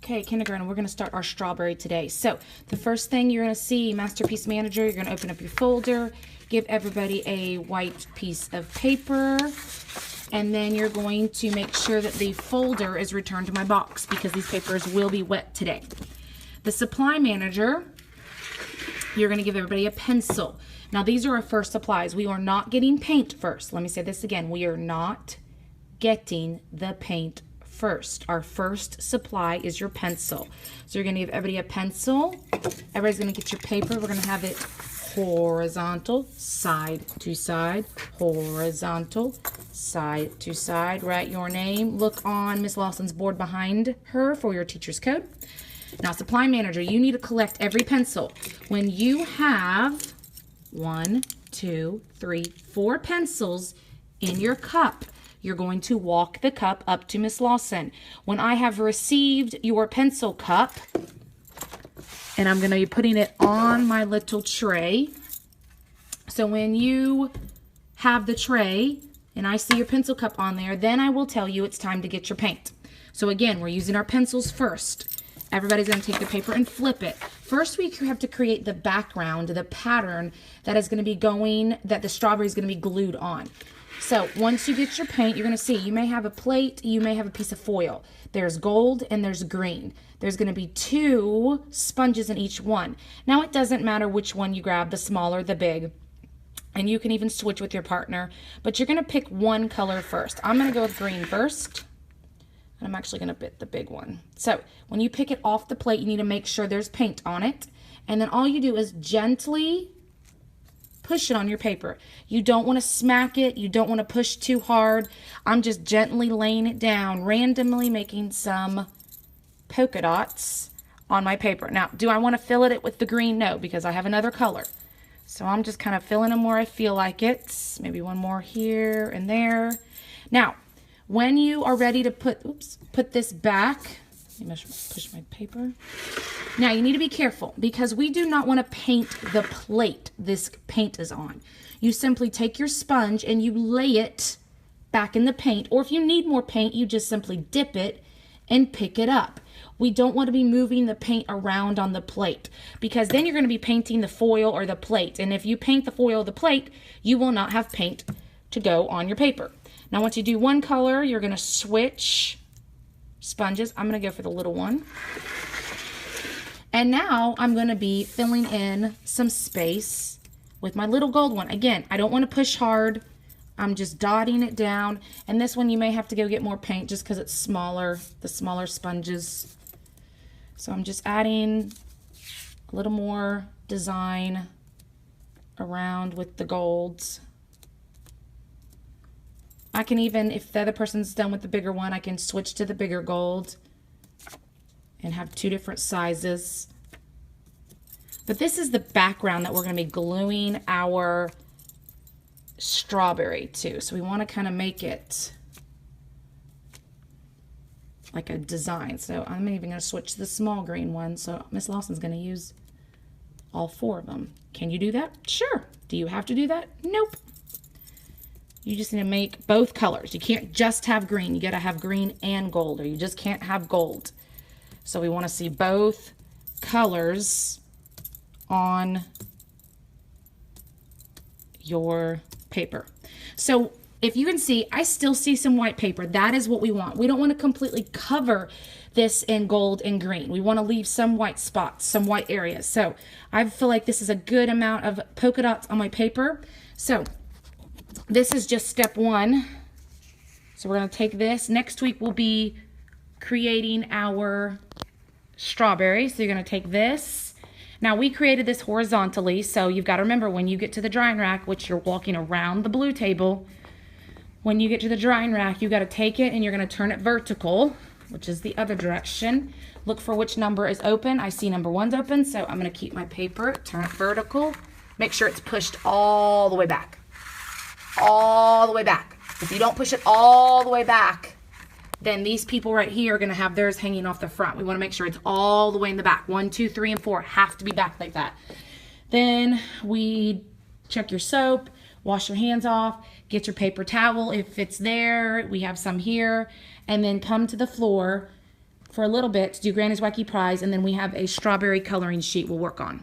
Okay, kindergarten, we're going to start our strawberry today. So the first thing you're going to see, Masterpiece Manager, you're going to open up your folder, give everybody a white piece of paper, and then you're going to make sure that the folder is returned to my box because these papers will be wet today. The Supply Manager, you're going to give everybody a pencil. Now these are our first supplies. We are not getting paint first. Let me say this again. We are not getting the paint first. Our first supply is your pencil. So you're going to give everybody a pencil. Everybody's going to get your paper. We're going to have it horizontal, side to side, horizontal, side to side. Write your name. Look on Miss Lawson's board behind her for your teacher's code. Now, Supply Manager, you need to collect every pencil. When you have 1, 2, 3, 4 pencils in your cup, you're going to walk the cup up to Miss Lawson. When I have received your pencil cup, and I'm going to be putting it on my little tray. So when you have the tray and I see your pencil cup on there, then I will tell you it's time to get your paint. So again, we're using our pencils first. Everybody's going to take the paper and flip it. First, we have to create the background, the pattern that is going to be going, that the strawberry is going to be glued on. So once you get your paint, you're going to see you may have a plate, you may have a piece of foil. There's gold and there's green. There's going to be 2 sponges in each one. Now it doesn't matter which one you grab, the small or the big. And you can even switch with your partner. But you're going to pick one color first. I'm going to go with green first. And I'm actually going to pick the big one. So when you pick it off the plate, you need to make sure there's paint on it. And then all you do is gently push it on your paper. You don't want to smack it. You don't want to push too hard. I'm just gently laying it down, randomly making some polka dots on my paper. Now, do I want to fill it with the green? No, because I have another color. So I'm just kind of filling them where I feel like it. Maybe one more here and there. Now, when you are ready to put this back, let me push my paper. Now you need to be careful because we do not want to paint the plate this paint is on. You simply take your sponge and you lay it back in the paint, or if you need more paint, you just simply dip it and pick it up. We don't want to be moving the paint around on the plate because then you're going to be painting the foil or the plate. And if you paint the foil or the plate, you will not have paint to go on your paper. Now once you do one color, you're going to switch sponges. I'm going to go for the little one. And now I'm going to be filling in some space with my little gold one. Again, I don't want to push hard. I'm just dotting it down. And this one you may have to go get more paint just because it's smaller, the smaller sponges. So I'm just adding a little more design around with the golds. I can even, if the other person's done with the bigger one, I can switch to the bigger gold and have 2 different sizes. But this is the background that we're going to be gluing our strawberry to. So we want to kind of make it like a design. So I'm even going to switch to the small green one. So Miss Lawson's going to use all 4 of them. Can you do that? Sure. Do you have to do that? Nope. You just need to make both colors. You can't just have green. You got to have green and gold, or you just can't have gold. So we want to see both colors on your paper. So if you can see, I still see some white paper. That is what we want. We don't want to completely cover this in gold and green. We want to leave some white spots, some white areas. So I feel like this is a good amount of polka dots on my paper. So this is just step 1. So we're going to take this. Next week we'll be creating our strawberry. So you're going to take this. Now we created this horizontally, so you've got to remember when you get to the drying rack, which you're walking around the blue table, when you get to the drying rack, you got to take it and you're going to turn it vertical, which is the other direction. Look for which number is open. I see number 1's open, so I'm going to keep my paper, turn it vertical. Make sure it's pushed all the way back. All the way back. If you don't push it all the way back, then these people right here are going to have theirs hanging off the front. We want to make sure it's all the way in the back. 1, 2, 3, and 4 have to be back like that. Then we check your soap, wash your hands off, get your paper towel if it's there. We have some here. And then come to the floor for a little bit to do Granny's Wacky Prize, and then we have a strawberry coloring sheet we'll work on.